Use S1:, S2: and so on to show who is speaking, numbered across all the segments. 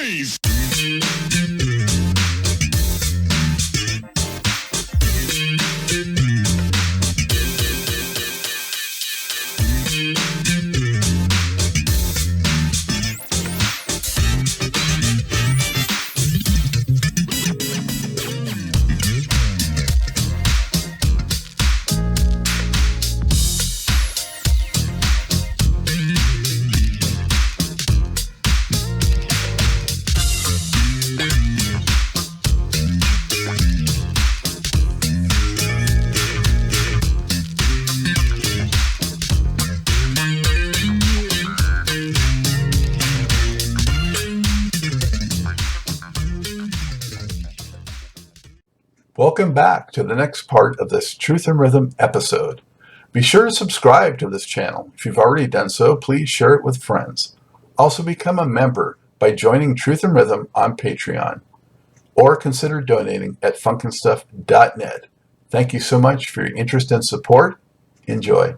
S1: noise!
S2: Welcome back to the next part of this Truth and Rhythm episode. Be sure to subscribe to this channel. If you've already done so, please share it with friends. Also become a member by joining Truth and Rhythm on Patreon, or consider donating at funkinstuff.net. Thank you so much for your interest and support. Enjoy.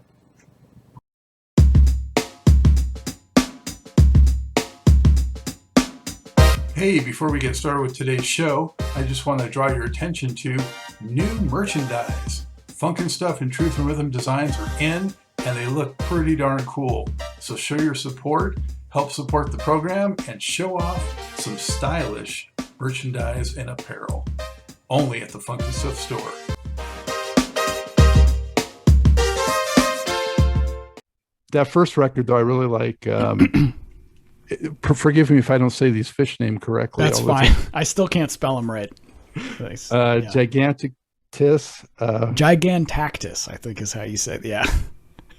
S2: Hey, before we get started with today's show, I just want to draw your attention to new merchandise. Funkin' Stuff and Truth and Rhythm designs are in, and they look pretty darn cool. So show your support, help support the program, and show off some stylish merchandise and apparel. Only at the Funkin' Stuff store. That first record, though, I really like. Forgive me if I don't say these fish names correctly.
S3: That's fine. I still can't spell them right. Nice.
S2: Gigantactus.
S3: Gigantactus, I think is how you say it. Yeah.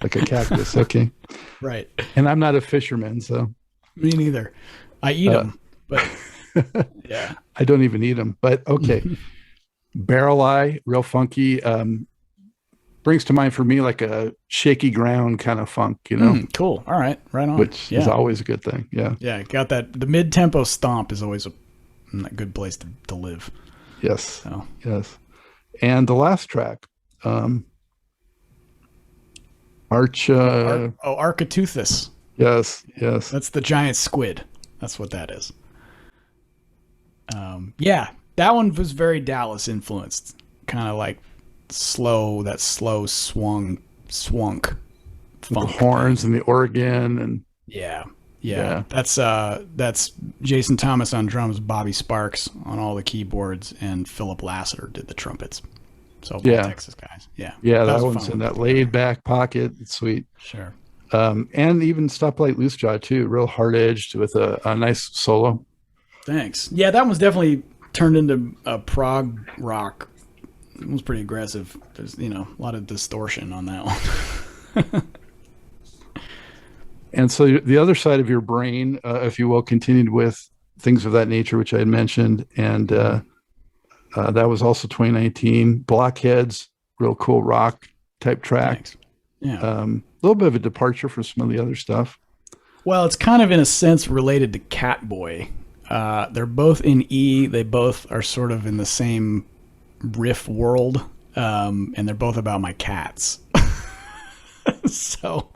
S2: Like a cactus. Okay.
S3: Right.
S2: And I'm not a fisherman, so.
S3: Me neither. I eat them, but yeah.
S2: I don't even eat them, but okay. Barrel Eye, real funky. Brings to mind for me like a shaky ground kind of funk, you know?
S3: Cool. All right. Right on.
S2: Which is always a good thing. Yeah.
S3: Yeah. Got that. The mid-tempo stomp is always a good place to live.
S2: Yes.
S3: So.
S2: Yes. And the last track,
S3: Architeuthis.
S2: Yes. Yes.
S3: That's the giant squid. That's what that is. Yeah. That one was very Dallas influenced. Kind of like slow swunk funk.
S2: The horns and the organ and
S3: yeah. That's Jason Thomas on drums, Bobby Sparks on all the keyboards, and Philip Lassiter did the trumpets. So Texas guys. Yeah
S2: that one's in that laid back pocket. It's sweet.
S3: Sure.
S2: And even Stoplight Loose Jaw too, real hard edged with a nice solo.
S3: Thanks. Yeah, that one's definitely turned into a prog rock. It was pretty aggressive. There's, a lot of distortion on that one.
S2: And so the other side of your brain, if you will, continued with things of that nature, which I had mentioned. And that was also 2019. Blockheads, real cool rock type track.
S3: Thanks. Yeah.
S2: A little bit of a departure from some of the other stuff.
S3: Well, it's kind of in a sense related to Catboy. They're both in E. They both are sort of in the same riff world, and they're both about my cats. So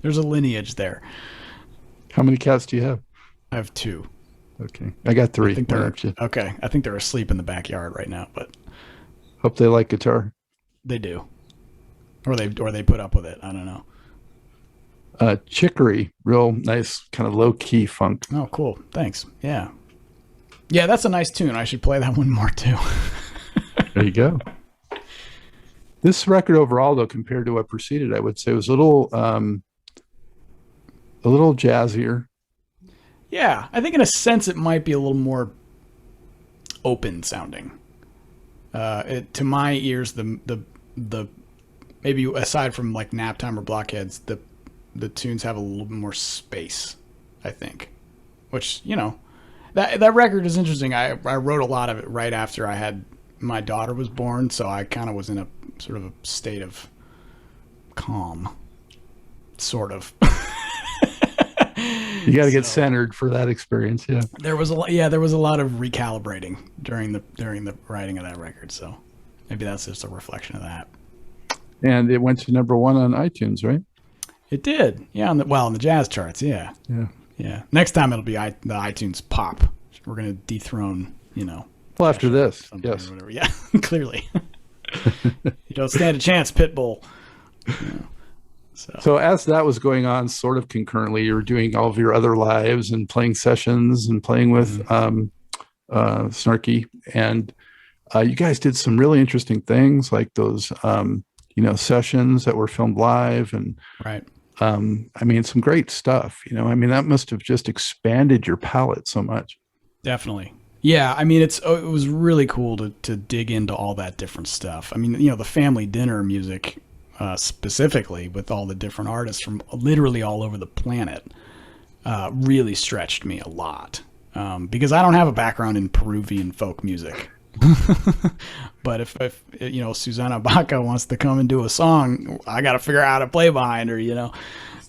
S3: there's a lineage there.
S2: How many cats do you have?
S3: I have 2.
S2: Okay, I got 3.
S3: I think they're asleep in the backyard right now, but
S2: hope they like guitar.
S3: They do, or they put up with it. I don't know.
S2: Chicory, real nice kind of low key funk.
S3: Oh, cool. Thanks. Yeah, that's a nice tune. I should play that one more too.
S2: There you go. This record overall, though, compared to what preceded, I would say was a little jazzier.
S3: Yeah, I think in a sense it might be a little more open sounding. To my ears, the maybe aside from like Naptime or Blockheads, the tunes have a little bit more space, I think. Which, that record is interesting. I wrote a lot of it right after I had my daughter was born, so I kind of was in a sort of a state of calm, sort of.
S2: You got to get centered for that experience. Yeah.
S3: There was a lot of recalibrating during the writing of that record. So maybe that's just a reflection of that.
S2: And it went to number 1 on iTunes, right?
S3: It did. Yeah. On the jazz charts. Yeah.
S2: Yeah.
S3: Yeah. Next time it'll be the iTunes pop we're gonna dethrone,
S1: Well, after this,
S3: something
S1: yes.
S3: or whatever. Yeah, clearly. You don't stand a chance, Pitbull.
S1: So as that was going on, sort of concurrently, you were doing all of your other lives and playing sessions and playing with Snarky, and you guys did some really interesting things, like those sessions that were filmed live, and
S3: Right.
S1: I mean, some great stuff. I mean, that must have just expanded your palette so much.
S3: Definitely. Yeah, I mean, it was really cool to dig into all that different stuff. I mean, the family dinner music, specifically with all the different artists from literally all over the planet, really stretched me a lot, because I don't have a background in Peruvian folk music. But if Susana Baca wants to come and do a song, I got to figure out how to play behind her,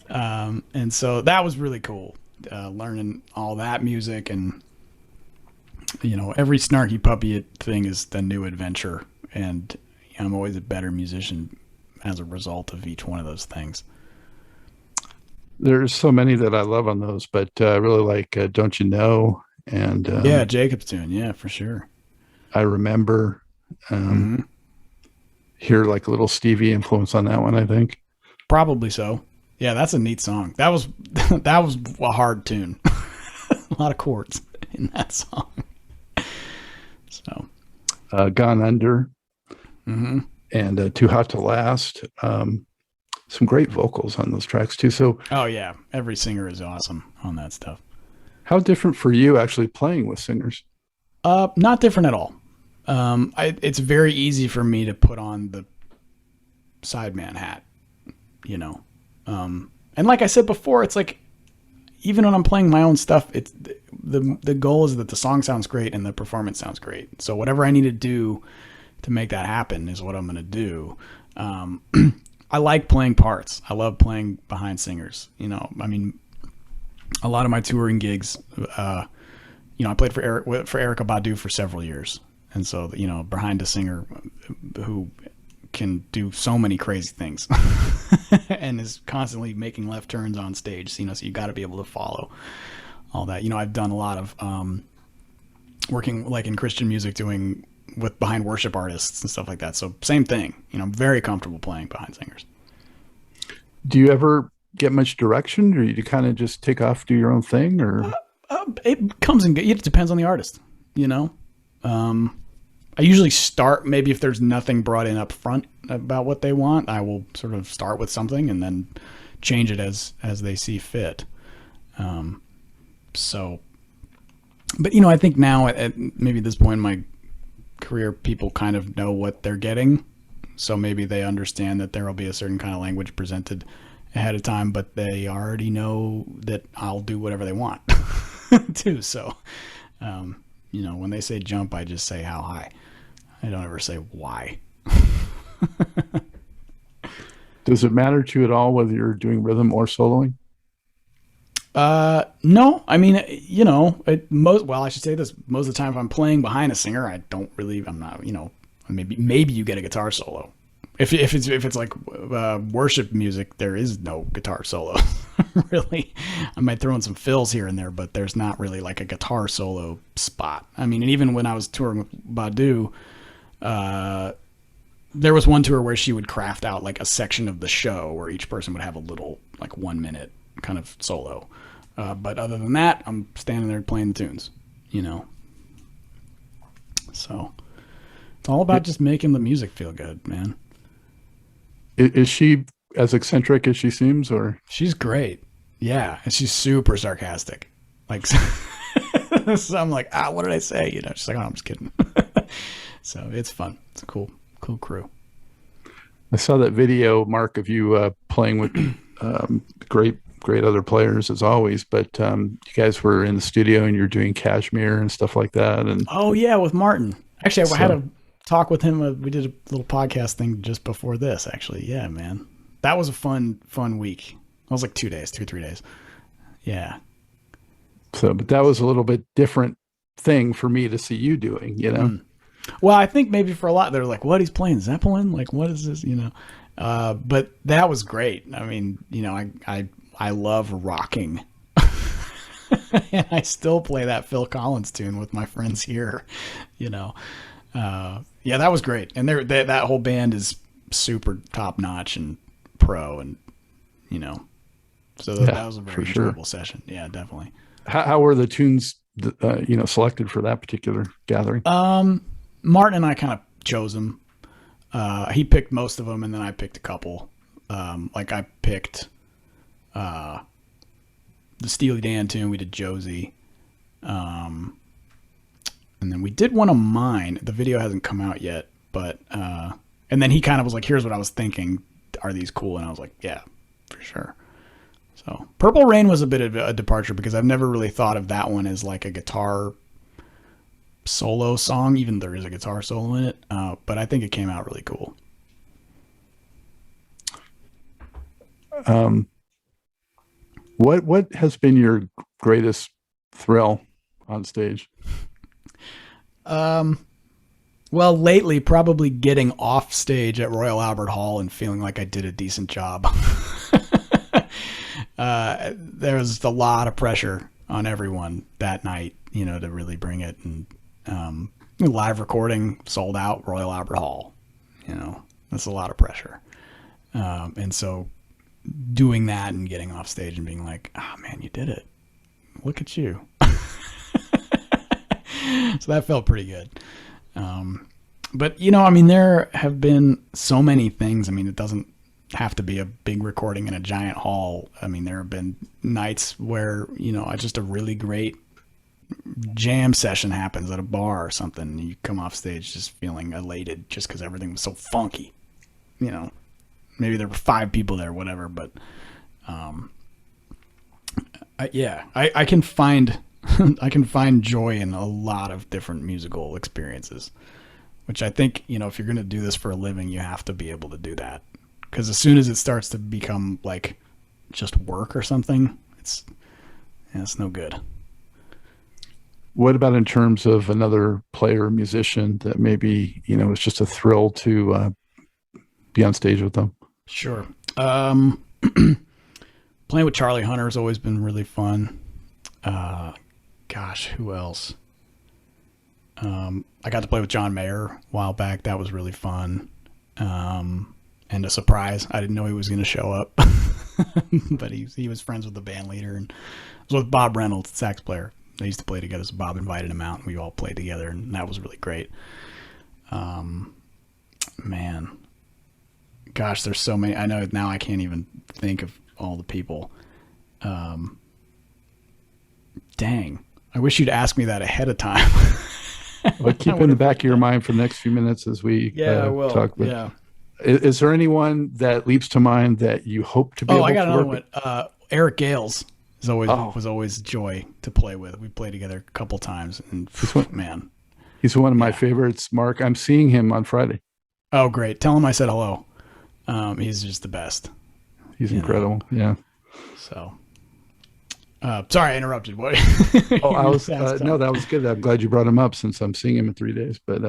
S3: and so that was really cool, learning all that music. And every Snarky Puppy thing is a new adventure, and I'm always a better musician as a result of each one of those things.
S1: There's so many that I love on those, but I really like Don't You Know, and
S3: yeah, Jacob's tune, yeah, for sure.
S1: I remember hear like a little Stevie influence on that one, I think.
S3: Probably so. Yeah, that's a neat song. That was a hard tune. A lot of chords in that song. So,
S1: Gone Under, and Too Hot to Last. Some great vocals on those tracks too. So,
S3: oh yeah, every singer is awesome on that stuff.
S1: How different for you actually playing with singers?
S3: Not different at all. It's very easy for me to put on the sideman hat, and like I said before, it's like, even when I'm playing my own stuff, it's the goal is that the song sounds great and the performance sounds great. So whatever I need to do to make that happen is what I'm going to do. I like playing parts. I love playing behind singers. I mean, a lot of my touring gigs, I played for Erykah Badu for several years. And so, behind a singer who can do so many crazy things and is constantly making left turns on stage, so you got to be able to follow all that. I've done a lot of working like in Christian music, doing with behind worship artists and stuff like that. So same thing, I'm very comfortable playing behind singers. Do
S1: you ever get much direction, or you kind of just take off, do your own thing, or?
S3: It comes and goes. It depends on the artist, I usually start, maybe if there's nothing brought in up front about what they want, I will sort of start with something and then change it as they see fit. But I think now at maybe this point in my career, people kind of know what they're getting. So maybe they understand that there will be a certain kind of language presented ahead of time, but they already know that I'll do whatever they want too. So, when they say jump, I just say how high. I don't ever say why.
S1: Does it matter to you at all whether you're doing rhythm or soloing?
S3: No. I mean, I should say this. Most of the time, if I'm playing behind a singer, I'm not, maybe you get a guitar solo. If it's like worship music, there is no guitar solo. Really, I might throw in some fills here and there, but there's not really like a guitar solo spot. I mean, and even when I was touring with Badu, there was one tour where she would craft out like a section of the show where each person would have a little like 1 minute kind of solo. But other than that, I'm standing there playing the tunes, So it's all about just making the music feel good, man.
S1: Is she as eccentric as she seems, or?
S3: She's great. Yeah. And she's super sarcastic. Like, so I'm like, what did I say? She's like, oh, I'm just kidding. So it's fun. It's a cool crew.
S1: I saw that video, Mark, of you playing with great other players as always, but you guys were in the studio and you're doing Kashmir and stuff like that. And
S3: oh yeah, with Martin. Actually, I had a talk with him. We did a little podcast thing just before this, actually. Yeah, man. That was a fun week. It was like 3 days. Yeah.
S1: So, but that was a little bit different thing for me to see you doing,
S3: Well, I think maybe for a lot, they're like, what, he's playing Zeppelin? Like, what is this, but that was great. I mean, I love rocking. And I still play that Phil Collins tune with my friends here, you know. Yeah, that was great. And that whole band is super top notch and pro, and you know, so that was a very enjoyable session. Yeah, definitely.
S1: How were the tunes, selected for that particular gathering?
S3: Martin and I kind of chose them. He picked most of them, and then I picked a couple. Like I picked the Steely Dan tune. We did Josie. And then we did one of mine. The video hasn't come out yet, but and then he kind of was like, here's what I was thinking. Are these cool? And I was like, yeah, for sure. So Purple Rain was a bit of a departure because I've never really thought of that one as like a guitar solo song, even there is a guitar solo in it. But I think it came out really cool.
S1: What has been your greatest thrill on stage?
S3: Well, lately, probably getting off stage at Royal Albert Hall and feeling like I did a decent job. There was a lot of pressure on everyone that night, to really bring it. And live recording, sold out, Royal Albert Hall. That's a lot of pressure. And so doing that and getting off stage and being like, oh man, you did it. Look at you. So that felt pretty good. But there have been so many things. It doesn't have to be a big recording in a giant hall. There have been nights where, just a really great jam session happens at a bar or something. And you come off stage just feeling elated just because everything was so funky. Maybe there were 5 people there, whatever. But I can find I can find joy in a lot of different musical experiences, which I think, if you're going to do this for a living, you have to be able to do that. Because as soon as it starts to become like just work or something, it's no good.
S1: What about in terms of another player or musician that maybe, it's just a thrill to be on stage with them?
S3: Sure. Playing with Charlie Hunter has always been really fun. Gosh, who else? I got to play with John Mayer a while back. That was really fun. And a surprise. I didn't know he was going to show up, but he was friends with the band leader, and I was with Bob Reynolds, sax player. They used to play together, so Bob invited him out and we all played together, and that was really great. Man, gosh, there's so many. I know now I can't even think of all the people. Dang. I wish you'd ask me that ahead of time.
S1: Well, keep in the back of your mind for the next few minutes as we talk.
S3: Yeah.
S1: Is there anyone that leaps to mind that you hope to be able to work with? Oh, I got
S3: another one. Eric Gales was always joy to play with. We played together a couple times, and man.
S1: He's one of my favorites, Mark. I'm seeing him on Friday.
S3: Oh, great. Tell him I said hello. He's just the best.
S1: He's incredible. Yeah.
S3: So, sorry, I interrupted. What?
S1: I was no, that was good. I'm glad you brought him up since I'm seeing him in 3 days. But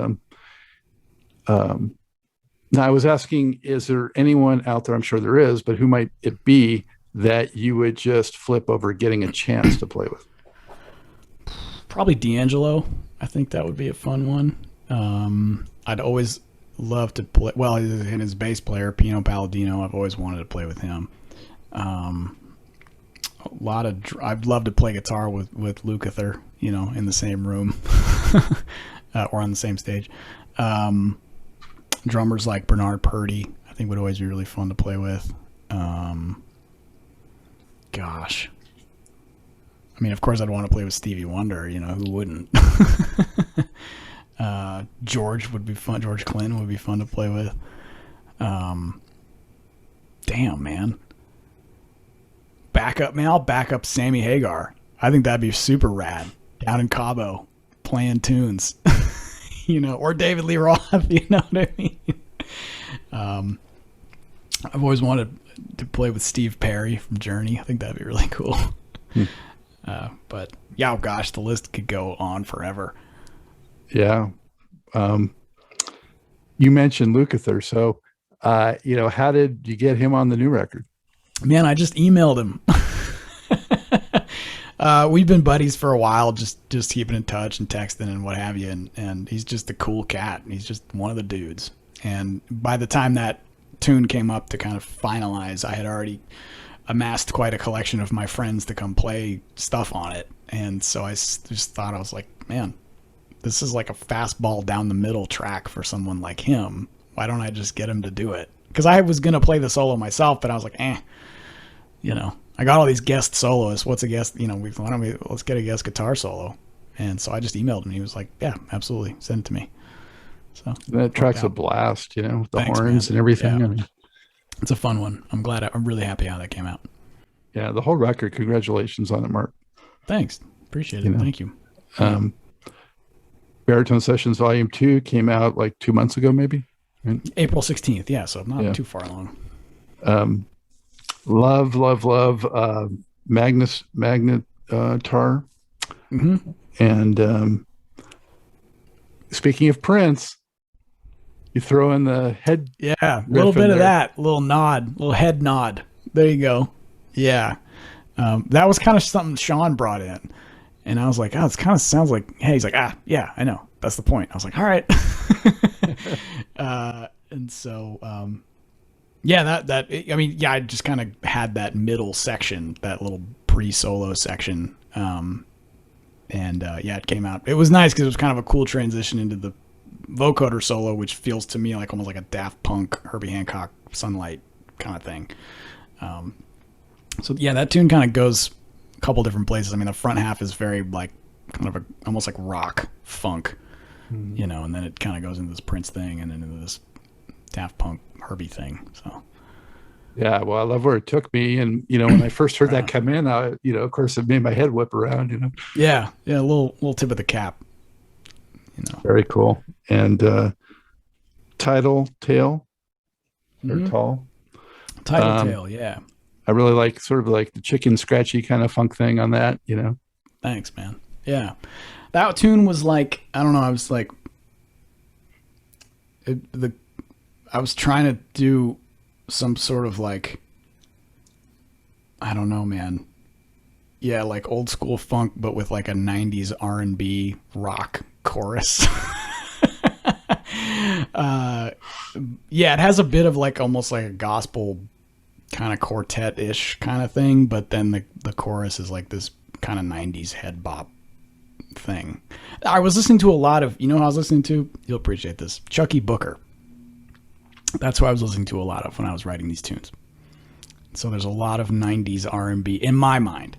S1: now I was asking, is there anyone out there? I'm sure there is, but who might it be that you would just flip over getting a chance to play with?
S3: Probably D'Angelo. I think that would be a fun one. I'd always love to play. Well, and his bass player, Pino Palladino. I've always wanted to play with him. I'd love to play guitar with Lukather, in the same room or on the same stage. Drummers like Bernard Purdy, I think would always be really fun to play with. Gosh. Of course I'd want to play with Stevie Wonder, who wouldn't? George would be fun. George Clinton would be fun to play with. Damn, man. I'll back up Sammy Hagar. I think that'd be super rad. Down in Cabo, playing tunes. Or David Lee Roth, you know what I mean? I've always wanted to play with Steve Perry from Journey. I think that'd be really cool. But yeah, oh gosh, the list could go on forever.
S1: Yeah. You mentioned Lukather. So, how did you get him on the new record?
S3: Man, I just emailed him. We've been buddies for a while, just keeping in touch and texting and what have you. And he's just a cool cat. He's just one of the dudes. And by the time that tune came up to kind of finalize, I had already amassed quite a collection of my friends to come play stuff on it. And so I just thought, I was like, man, this is like a fastball down the middle track for someone like him. Why don't I just get him to do it? Because I was going to play the solo myself, but I was like, I got all these guest soloists. What's a guest? Let's get a guest guitar solo. And so I just emailed him. He was like, yeah, absolutely. Send it to me. So
S1: that track's a blast, with the
S3: Thanks,
S1: horns
S3: man.
S1: and everything.
S3: Yeah.
S1: I mean,
S3: it's a fun one. I'm really happy how that came out.
S1: Yeah, the whole record. Congratulations on it, Mark.
S3: Thanks. Appreciate it. Thank you.
S1: Baritone Sessions Volume 2 came out like 2 months ago, maybe? Right?
S3: April 16th. Yeah, so not too far along.
S1: Love Magnetar.
S3: Mm-hmm.
S1: And speaking of Prince, you throw in the head.
S3: Yeah, a little bit of that, little nod, little head nod. There you go. Yeah. That was kind of something Sean brought in. And I was like, oh, it kind of sounds like, hey, he's like, yeah, I know. That's the point. I was like, all right. And so, I just kind of had that middle section, that little pre-solo section. It came out. It was nice because it was kind of a cool transition into the vocoder solo, which feels to me like almost like a Daft Punk, Herbie Hancock, Sunlight kind of thing. That tune kind of goes a couple different places. I mean, the front half is very like kind of almost like rock funk, and then it kind of goes into this Prince thing and then into this Daft Punk Herbie thing. So.
S1: Yeah, well, I love where it took me, and when I first heard that come in, of course, it made my head whip around.
S3: Yeah, a little tip of the cap.
S1: Very cool. And title tail or tall.
S3: Title tail, yeah.
S1: I really like sort of like the chicken scratchy kind of funk thing on that.
S3: Thanks, man. Yeah, that tune was like, I don't know. I was like, I was trying to do some sort of like, I don't know, man. Yeah, like old school funk, but with like a 90s R&B rock chorus. It has a bit of like almost like a gospel kind of quartet-ish kind of thing, but then the chorus is like this kind of 90s head bop thing. I was listening to a lot of, who I was listening to? You'll appreciate this. Chucky Booker. That's what I was listening to a lot of when I was writing these tunes. So there's a lot of 90s R&B in my mind.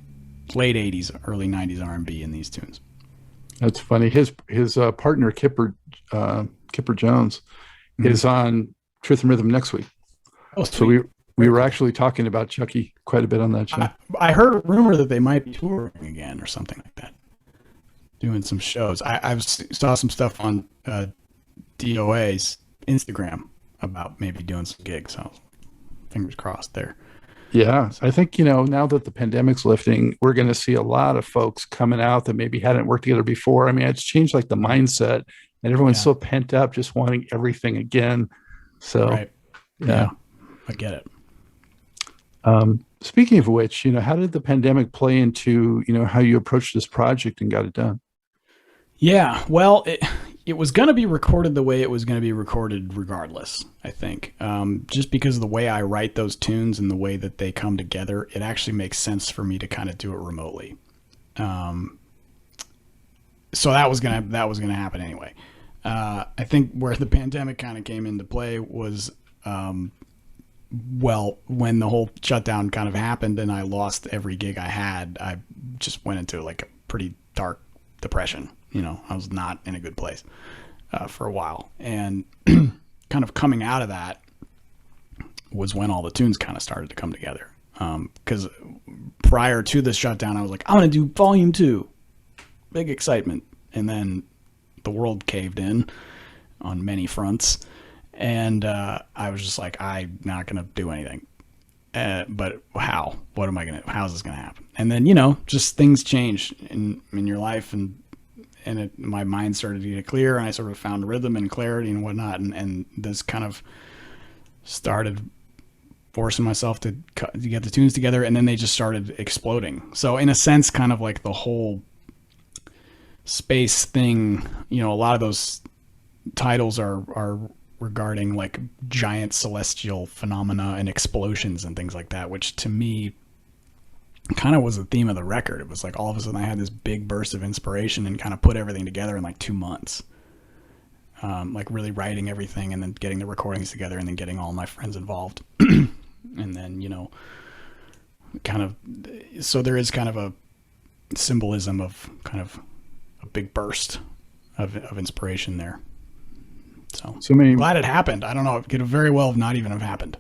S3: Late 80s, early 90s R&B in these tunes.
S1: That's funny. His partner, Kipper Jones, is on Truth and Rhythm next week.
S3: Oh, sweet.
S1: So we were actually talking about Chucky quite a bit on that show.
S3: I heard a rumor that they might be touring again or something like that. Doing some shows. I saw some stuff on DOA's Instagram about maybe doing some gigs. So fingers crossed there.
S1: Yeah, I think, now that the pandemic's lifting, we're going to see a lot of folks coming out that maybe hadn't worked together before. I mean, it's changed like the mindset, and everyone's so pent up, just wanting everything again. So,
S3: right. Yeah, I get it.
S1: Speaking of which, how did the pandemic play into, how you approached this project and got it done?
S3: Yeah, well, it was going to be recorded the way it was going to be recorded regardless, I think. Just because of the way I write those tunes and the way that they come together, it actually makes sense for me to kind of do it remotely. So that was gonna happen anyway. I think where the pandemic kind of came into play was, when the whole shutdown kind of happened and I lost every gig I had, I just went into like a pretty dark depression. I was not in a good place for a while. And kind of coming out of that was when all the tunes kind of started to come together. Because prior to the shutdown, I was like, I'm going to do volume 2. Big excitement. And then the world caved in on many fronts. And I was just like, I'm not going to do anything. But how? What am I going to, how's this going to happen? And then, just things change in your life, and my mind started to get clear, and I sort of found rhythm and clarity and whatnot. And this kind of started forcing myself to get the tunes together, and then they just started exploding. So in a sense, kind of like the whole space thing, you know, a lot of those titles are regarding like giant celestial phenomena and explosions and things like that, which to me kind of was the theme of the record. It was like all of a sudden I had this big burst of inspiration and kind of put everything together in like 2 months. Like really writing everything and then getting the recordings together and then getting all my friends involved. And then, you know, kind of, so there is kind of a symbolism of kind of a big burst of inspiration there. So
S1: many,
S3: I'm glad it happened. I don't know. It could have very well not even have happened.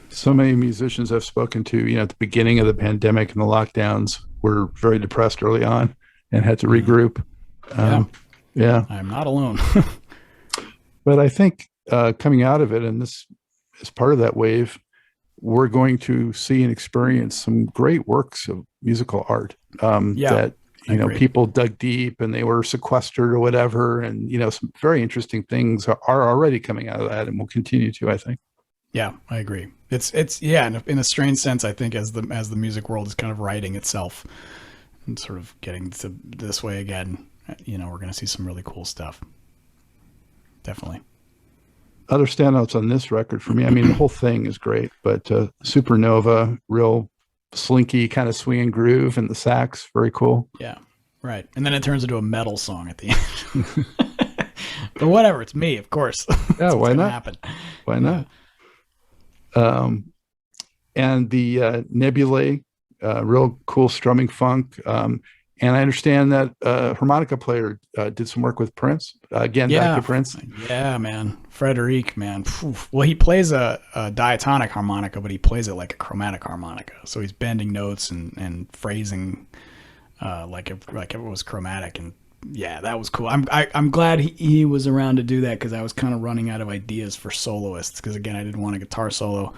S1: So many musicians I've spoken to, you know, at the beginning of the pandemic and the lockdowns were very depressed early on and had to regroup. Yeah.
S3: I'm not alone.
S1: But I think coming out of it, and this is part of that wave, we're going to see and experience some great works of musical art that, you know, people dug deep and they were sequestered or whatever. And, you know, some very interesting things are already coming out of that and will continue to, I think.
S3: Yeah, I agree. It's yeah, in a strange sense, I think as the music world is kind of righting itself and sort of getting to this way again, you know, we're going to see some really cool stuff. Definitely.
S1: Other standouts on this record for me, I mean, the whole thing is great, but Supernova, real slinky kind of swing and groove, and the sax, very cool.
S3: Yeah, right. And then it turns into a metal song at the end. But whatever, it's me, of course.
S1: Yeah, why not?
S3: Happen.
S1: Why not? And the Nebulae, real cool strumming funk. And I understand that harmonica player did some work with Prince. Back to Prince.
S3: Yeah, man. Frederic, man. Well, he plays a diatonic harmonica, but he plays it like a chromatic harmonica. So he's bending notes and phrasing like it was chromatic. And yeah, that was cool. I'm glad he was around to do that, because I was kind of running out of ideas for soloists. Because again, I didn't want a guitar solo.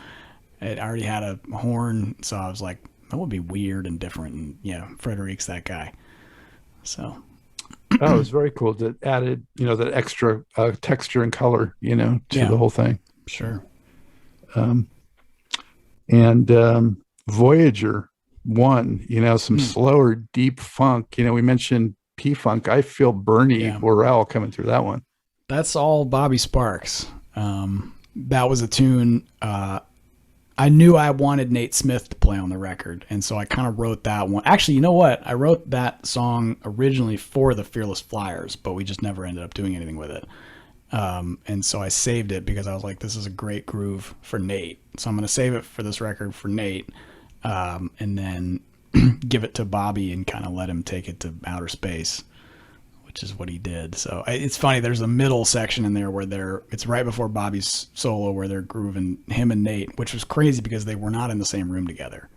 S3: I already had a horn, so I was like, that would be weird and different. And yeah, Frederic's that guy. So.
S1: Oh, it was very cool. That added, you know, that extra texture and color, you know, to the whole thing.
S3: Sure.
S1: And Voyager 1, you know, some slower, deep funk. You know, we mentioned P-Funk. I feel Bernie Worrell coming through that one.
S3: That's all Bobby Sparks. That was a tune. I knew I wanted Nate Smith to play on the record, and so I kind of wrote that one. Actually, you know what? I wrote that song originally for the Fearless Flyers, but we just never ended up doing anything with it. And so I saved it because I was like, this is a great groove for Nate. So I'm going to save it for this record for Nate, and then give it to Bobby and kind of let him take it to outer space, which is what he did. So it's funny. There's a middle section in there where it's right before Bobby's solo where they're grooving, him and Nate, which was crazy because they were not in the same room together.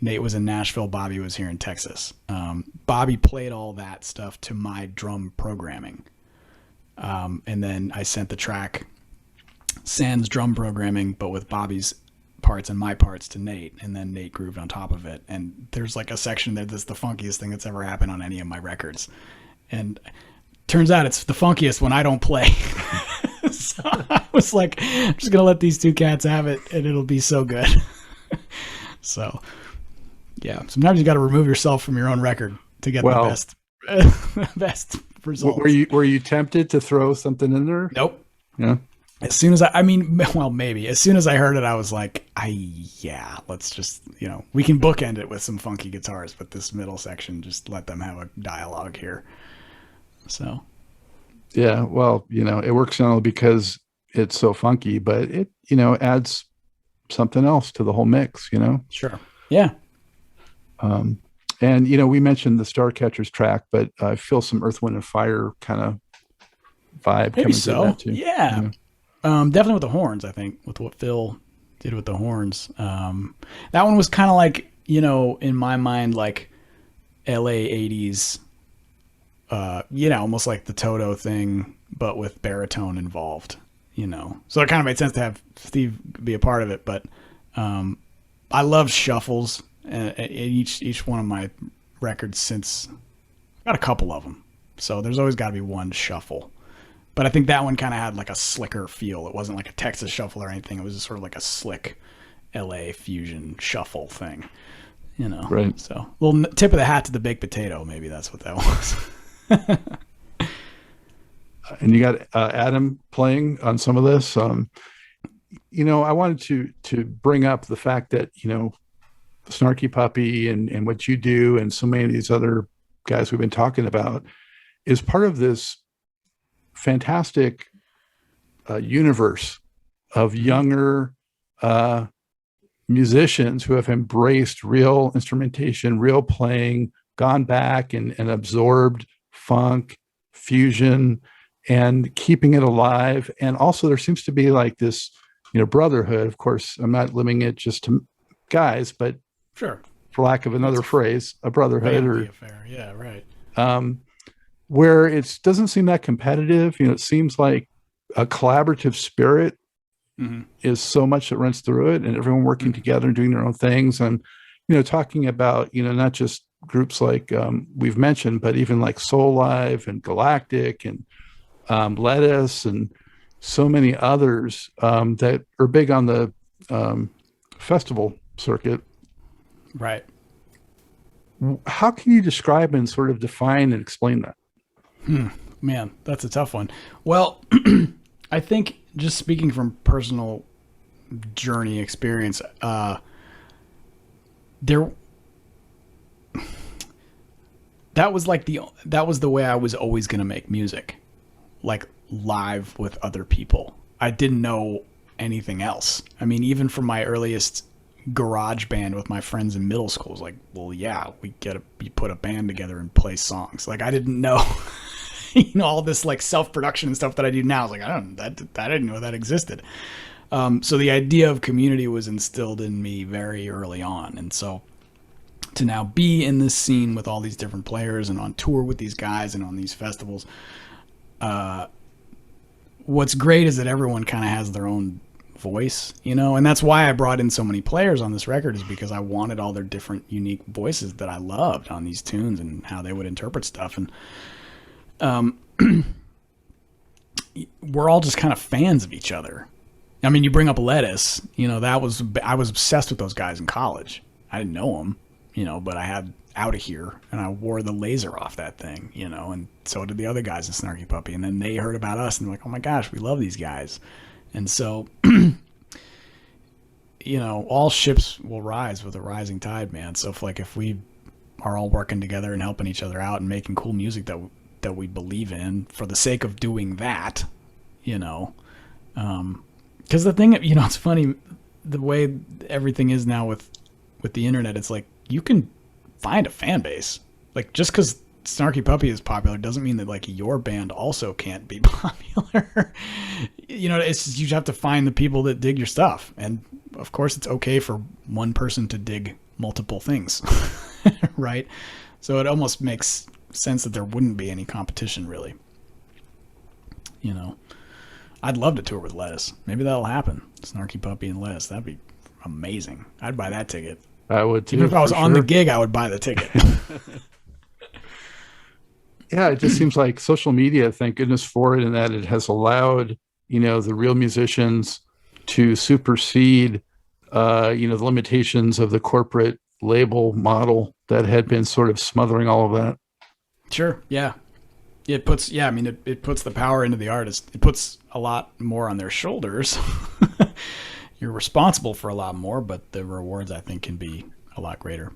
S3: Nate was in Nashville. Bobby was here in Texas. Bobby played all that stuff to my drum programming. And then I sent the track sans drum programming, but with Bobby's parts and my parts to Nate, and then Nate grooved on top of it. And there's like a section there that's the funkiest thing that's ever happened on any of my records. And turns out it's the funkiest when I don't play. So I was like, I'm just going to let these two cats have it and it'll be so good. So yeah, sometimes you got to remove yourself from your own record to get the best results.
S1: Were you tempted to throw something in there?
S3: Nope.
S1: Yeah.
S3: As soon as maybe as soon as I heard it, I was like, let's just, you know, we can bookend it with some funky guitars, but this middle section, just let them have a dialogue here. So,
S1: yeah, well, you know, it works not only because it's so funky, but it, you know, adds something else to the whole mix, you know?
S3: Sure. Yeah.
S1: And, you know, we mentioned the Starcatchers track, but I feel some Earth, Wind, and Fire kind of vibe
S3: Maybe
S1: coming through that too.
S3: Yeah. You know? Definitely with the horns, I think, with what Phil did with the horns. That one was kind of like, you know, in my mind, like LA 80s, you know, almost like the Toto thing, but with baritone involved, you know. So it kind of made sense to have Steve be a part of it. But I love shuffles. Each one of my records since, I've got a couple of them. So there's always got to be one shuffle. But But I think that one kind of had like a slicker feel. It wasn't like a Texas shuffle or anything. It was just sort of like a slick LA fusion shuffle thing, you know?
S1: Right.
S3: So little tip of the hat to the baked potato. Maybe that's what that was.
S1: And you got Adam playing on some of this. You know, I wanted to bring up the fact that, you know, Snarky Puppy and what you do and so many of these other guys we've been talking about is part of this fantastic universe of younger musicians who have embraced real instrumentation, real playing, gone back and absorbed funk, fusion, and keeping it alive. And also there seems to be like this, you know, brotherhood. Of course, I'm not limiting it just to guys, but
S3: Sure.
S1: for lack of another phrase, a brotherhood or
S3: affair. Yeah, right.
S1: where it doesn't seem that competitive. You know, it seems like a collaborative spirit is so much that runs through it, and everyone working together and doing their own things. And, you know, talking about, you know, not just groups like we've mentioned, but even like Soul Live and Galactic and Ledisi and so many others that are big on the festival circuit.
S3: Right.
S1: How can you describe and sort of define and explain that?
S3: Man, that's a tough one. Well, I think just speaking from personal journey experience, that was the way I was always going to make music, like live with other people. I didn't know anything else. I mean, even from my earliest garage band with my friends in middle school, was like, well, yeah, we put a band together and play songs. Like, I didn't know, you know, all this like self-production and stuff that I do now. I was like, I didn't know that existed. So the idea of community was instilled in me very early on. And so to now be in this scene with all these different players and on tour with these guys and on these festivals, what's great is that everyone kind of has their own voice, you know, and that's why I brought in so many players on this record, is because I wanted all their different unique voices that I loved on these tunes and how they would interpret stuff. And we're all just kind of fans of each other. I mean, you bring up Ledisi, you know, I was obsessed with those guys in college. I didn't know them, you know, but I had Out of Here and I wore the laser off that thing, you know, and so did the other guys in Snarky Puppy. And then they heard about us and they're like, oh my gosh, we love these guys. And so, you know, all ships will rise with a rising tide, man. So if we are all working together and helping each other out and making cool music that we believe in for the sake of doing that, you know, because the thing, you know, it's funny, the way everything is now with the internet, it's like you can find a fan base. Like, just because Snarky Puppy is popular doesn't mean that like your band also can't be popular. You know, it's just, you have to find the people that dig your stuff. And of course it's okay for one person to dig multiple things, right? So it almost makes sense that there wouldn't be any competition, really. You know, I'd love to tour with Ledisi. Maybe that'll happen. Snarky Puppy and Ledisi. That'd be amazing. I'd buy that ticket.
S1: I would too.
S3: Even if I was on the gig, I would buy the ticket.
S1: Yeah, it just seems like social media, thank goodness for it, and that it has allowed, you know, the real musicians to supersede, you know, the limitations of the corporate label model that had been sort of smothering all of that.
S3: Sure. Yeah. It puts the power into the artist. It puts a lot more on their shoulders. You're responsible for a lot more, but the rewards, I think, can be a lot greater.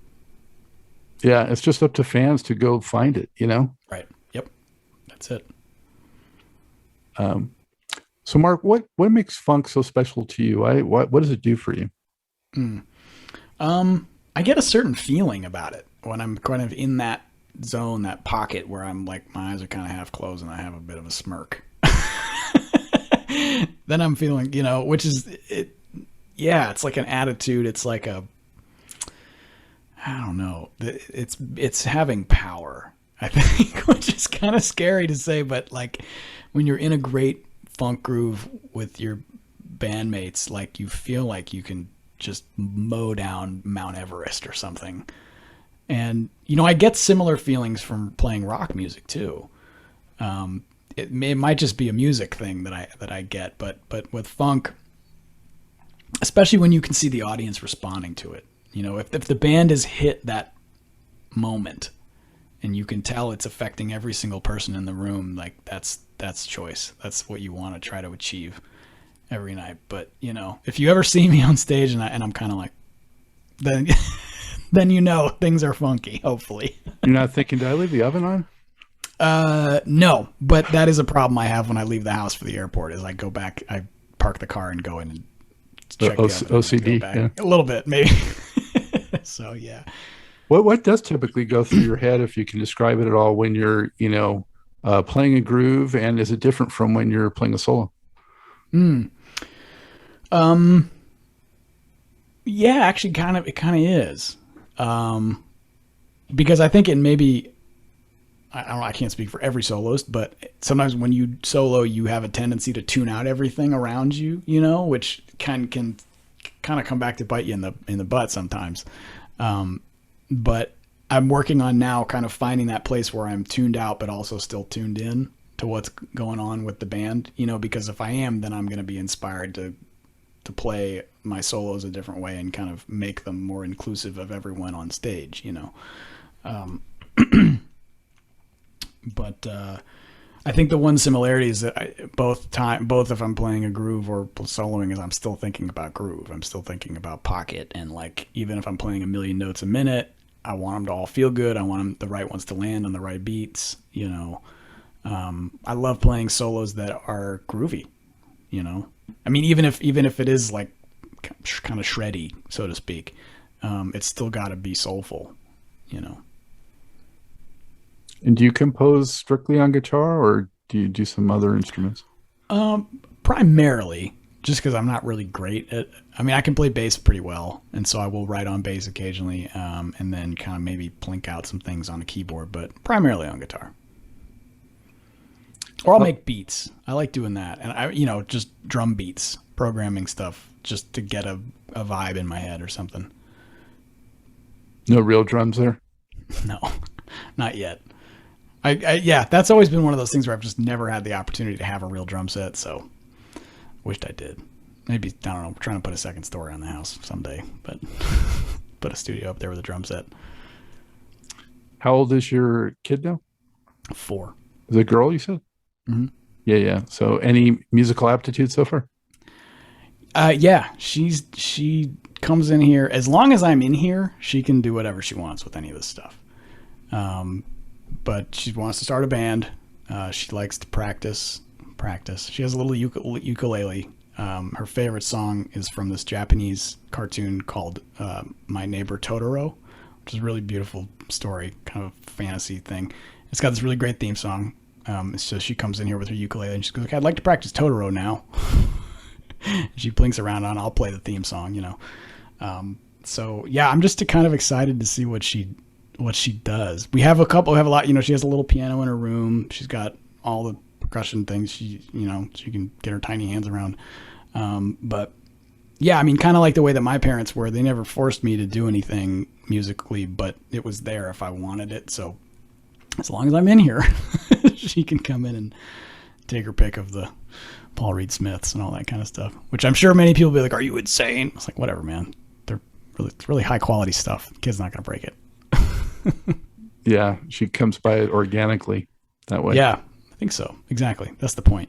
S1: Yeah, it's just up to fans to go find it, you know?
S3: Right. Yep. That's it.
S1: So Mark, what makes funk so special to you? What does it do for you?
S3: I get a certain feeling about it when I'm kind of in that zone, that pocket where I'm like, my eyes are kind of half closed and I have a bit of a smirk. Then I'm feeling, you know, which is it. Yeah, it's like an attitude. It's like I don't know. It's having power, I think, which is kind of scary to say, but like when you're in a great funk groove with your bandmates, like you feel like you can just mow down Mount Everest or something. And, you know, I get similar feelings from playing rock music too. it might just be a music thing that I get, but with funk, especially when you can see the audience responding to it, if the band has hit that moment and you can tell it's affecting every single person in the room, like that's choice. That's what you want to try to achieve every night. But if you ever see me on stage and I'm kind of like, then then things are funky. Hopefully,
S1: you're not thinking, did I leave the oven on?
S3: No, but that is a problem I have when I leave the house for the airport. Is I go back, I park the car and go in and check the oven
S1: OCD,
S3: yeah. A little bit maybe. So yeah.
S1: What does typically go through your head, if you can describe it at all, when you're playing a groove, and is it different from when you're playing a solo?
S3: Yeah, actually, it kind of is, because I think it maybe. I don't know, I can't speak for every soloist, but sometimes when you solo, you have a tendency to tune out everything around you, which can kind of come back to bite you in the butt sometimes. But I'm working on now kind of finding that place where I'm tuned out, but also still tuned in to what's going on with the band, because if I am, then I'm going to be inspired to play my solos a different way and kind of make them more inclusive of everyone on stage, But I think the one similarity is that both if I'm playing a groove or soloing, is I'm still thinking about groove. I'm still thinking about pocket, and like even if I'm playing a million notes a minute, I want them to all feel good. I want the right ones to land on the right beats. I love playing solos that are groovy. I mean, even if it is like kind of shreddy, so to speak, it's still got to be soulful.
S1: And do you compose strictly on guitar, or do you do some other instruments?
S3: Primarily, just because I'm not really great at. I mean, I can play bass pretty well, and so I will write on bass occasionally, and then kind of maybe plink out some things on a keyboard, but primarily on guitar. Or I'll make beats. I like doing that, and I, just drum beats, programming stuff, just to get a vibe in my head or something.
S1: No real drums there?
S3: No, not yet. Yeah, that's always been one of those things where I've just never had the opportunity to have a real drum set, so wished I did. Maybe, I don't know, we're trying to put a second story on the house someday, but put a studio up there with a drum set.
S1: How old is your kid now?
S3: 4.
S1: Is it a girl, you said?
S3: Mm-hmm.
S1: Yeah. So any musical aptitude so far?
S3: Yeah, she comes in here. As long as I'm in here, she can do whatever she wants with any of this stuff. But she wants to start a band. She likes to practice. She has a little ukulele. Her favorite song is from this Japanese cartoon called My Neighbor Totoro, which is a really beautiful story, kind of fantasy thing. It's got this really great theme song. So she comes in here with her ukulele and she goes, okay, I'd like to practice Totoro now. She blinks around on, I'll play the theme song, So yeah, I'm just kind of excited to see what she does. We have a lot, she has a little piano in her room. She's got all the percussion things she can get her tiny hands around. But yeah, I mean, kind of like the way that my parents were, they never forced me to do anything musically, but it was there if I wanted it. So as long as I'm in here, she can come in and take her pick of the Paul Reed Smiths and all that kind of stuff, which I'm sure many people will be like, are you insane? It's like, whatever, man. It's really high quality stuff. The kid's not going to break it.
S1: Yeah. She comes by it organically that way.
S3: Yeah, I think so. Exactly. That's the point.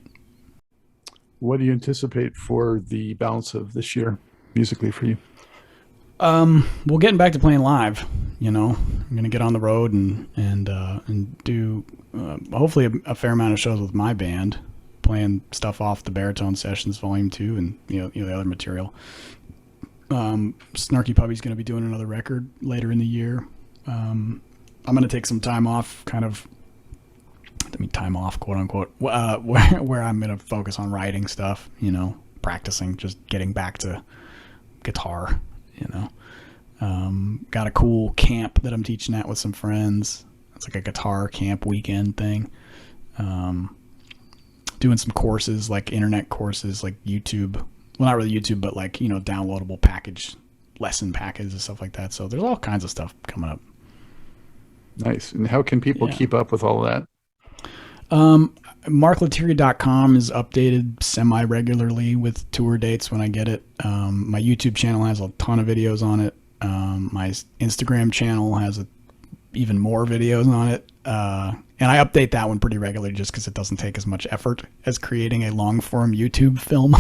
S1: What do you anticipate for the balance of this year musically for you?
S3: Well, getting back to playing live, I'm going to get on the road and do hopefully a fair amount of shows with my band, playing stuff off the Baritone Sessions Volume 2 and the other material. Snarky Puppy's going to be doing another record later in the year. I'm going to take some time off, time off, quote unquote, where I'm going to focus on writing stuff, practicing, just getting back to guitar. Got a cool camp that I'm teaching at with some friends. It's like a guitar camp weekend thing. Doing some courses, like internet courses, like YouTube. Well, not really YouTube, but like, downloadable lesson packages and stuff like that. So there's all kinds of stuff coming up.
S1: Nice. And how can people keep up with all of that?
S3: MarkLettieri.com is updated semi-regularly with tour dates when I get it. My YouTube channel has a ton of videos on it. My Instagram channel has even more videos on it. And I update that one pretty regularly just because it doesn't take as much effort as creating a long-form YouTube film.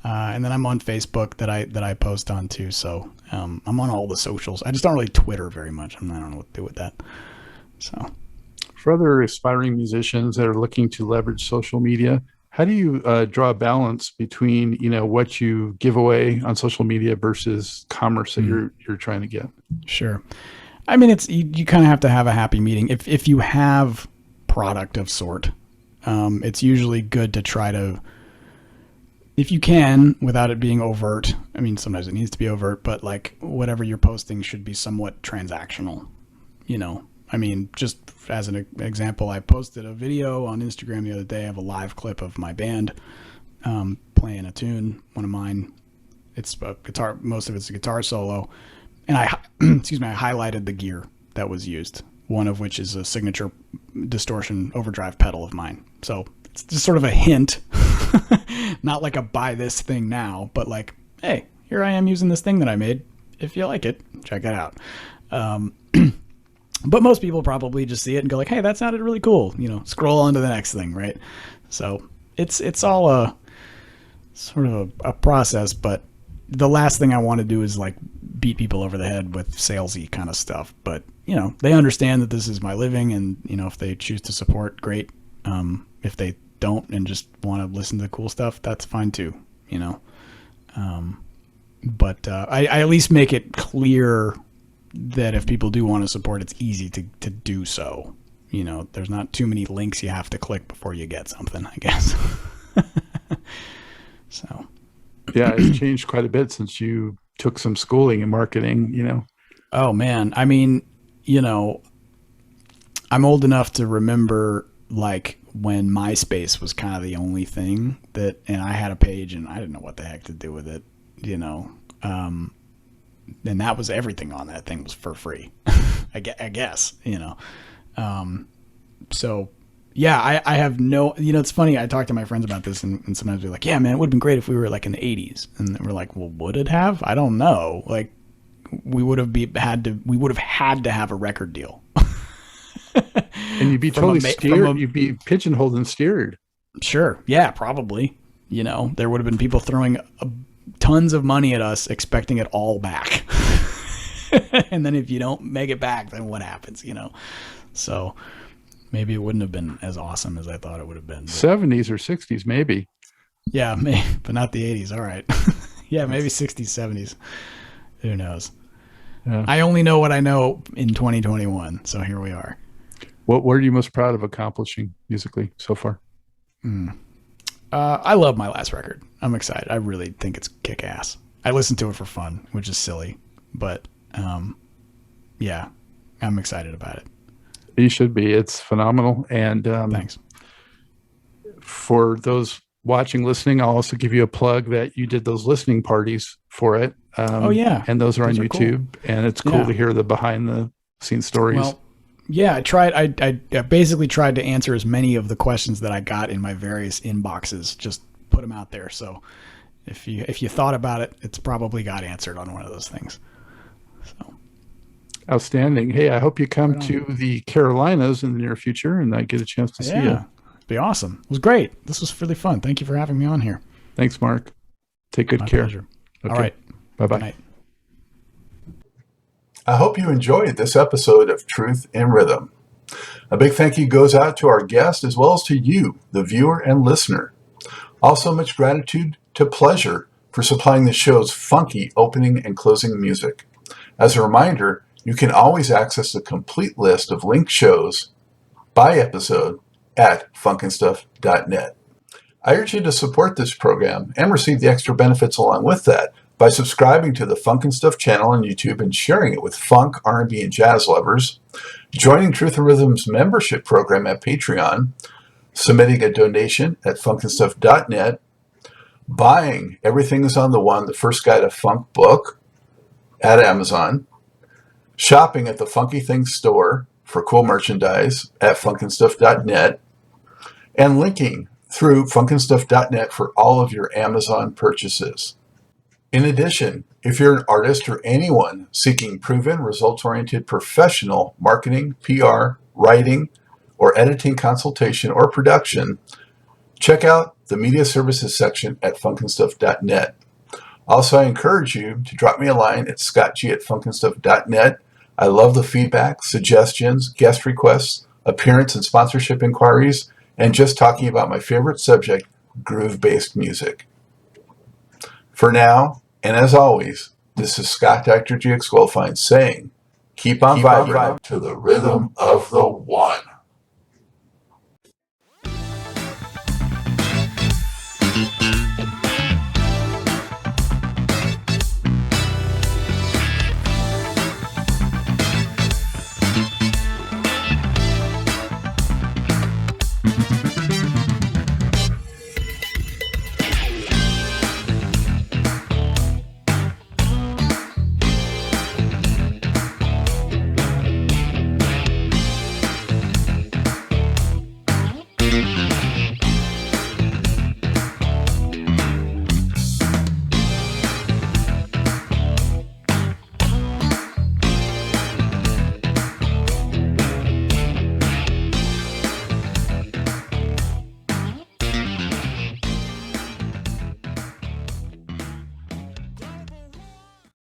S3: And then I'm on Facebook that I post on too. So I'm on all the socials. I just don't really Twitter very much. I don't know what to do with that. So
S1: for other aspiring musicians that are looking to leverage social media, how do you draw a balance between what you give away on social media versus commerce that you're trying to get? Sure.
S3: I mean, it's you kind of have to have a happy medium. If you have product of sort, it's usually good to try to, if you can, without it being overt. I mean, sometimes it needs to be overt, but like whatever you're posting should be somewhat transactional. I mean, just as an example, I posted a video on Instagram the other day of a live clip of my band playing a tune, one of mine. It's a guitar, most of it's a guitar solo. And I highlighted the gear that was used, one of which is a signature distortion overdrive pedal of mine. So it's just sort of a hint, not like a buy this thing now, but like, hey, here I am using this thing that I made. If you like it, check it out. But most people probably just see it and go like, hey, that sounded really cool. Scroll on to the next thing, right? So it's all a sort of a process, but the last thing I want to do is like beat people over the head with salesy kind of stuff. But, they understand that this is my living and, if they choose to support, great. If they don't and just want to listen to cool stuff, that's fine too, But I at least make it clear that if people do want to support, it's easy to do so. There's not too many links you have to click before you get something, I guess. So.
S1: Yeah, it's changed quite a bit since you took some schooling in marketing,
S3: Oh, man. I mean, I'm old enough to remember, like, when MySpace was kind of the only thing and I had a page and I didn't know what the heck to do with it, and that was everything on that thing was for free, I guess, So, yeah, I have no, it's funny. I talk to my friends about this and sometimes they're like, yeah, man, it would have been great if we were like in the 80s. And we're like, well, would it have? I don't know. Like we would have had to have a record deal.
S1: And you'd be totally steered. You'd be pigeonholed and steered.
S3: Sure. Yeah, probably. There would have been people throwing tons of money at us, expecting it all back. And then if you don't make it back, then what happens, So maybe it wouldn't have been as awesome as I thought it would have been. But
S1: 70s or 60s, maybe.
S3: Yeah, maybe, but not the 80s. All right. Yeah, maybe 60s, 70s. Who knows? Yeah. I only know what I know in 2021. So here we are.
S1: What are you most proud of accomplishing musically so far?
S3: I love my last record. I'm excited. I really think it's kick-ass. I listen to it for fun, which is silly. But, yeah, I'm excited about it.
S1: You should be. It's phenomenal. And
S3: thanks.
S1: For those watching, listening, I'll also give you a plug that you did those listening parties for it.
S3: Oh, yeah.
S1: And those are on YouTube. Cool. And it's cool to hear the behind-the-scenes stories. Well,
S3: yeah, I basically tried to answer as many of the questions that I got in my various inboxes, just put them out there. So if you thought about it, it's probably got answered on one of those things. So.
S1: Outstanding. Hey, I hope you come to the Carolinas in the near future and I get a chance to see you.
S3: It'd be awesome. It was great. This was really fun. Thank you for having me on here.
S1: Thanks, Mark. Take good care.
S3: Pleasure.
S1: Okay.
S3: All right.
S1: Bye-bye.
S3: Good night.
S2: I hope you enjoyed this episode of Truth in Rhythm. A big thank you goes out to our guest as well as to you, the viewer and listener. Also, much gratitude to Pleasure for supplying the show's funky opening and closing music. As a reminder, you can always access the complete list of linked shows by episode at funkandstuff.net. I urge you to support this program and receive the extra benefits along with that by subscribing to the Funk and Stuff channel on YouTube and sharing it with funk, R&B, and jazz lovers, joining Truth and Rhythm's membership program at Patreon, submitting a donation at funkandstuff.net, buying Everything is on the One, the First Guide to Funk book at Amazon, shopping at the Funky Things store for cool merchandise at funkinstuff.net, and linking through funkinstuff.net for all of your Amazon purchases. In addition, if you're an artist or anyone seeking proven, results-oriented professional marketing, PR, writing, or editing consultation or production, check out the media services section at funkinstuff.net. Also, I encourage you to drop me a line at scottg@funkinstuff.net. I love the feedback, suggestions, guest requests, appearance and sponsorship inquiries, and just talking about my favorite subject, groove-based music. For now, and as always, this is Scott Dr. GX Goldfine saying, keep on vibing to the rhythm of the one.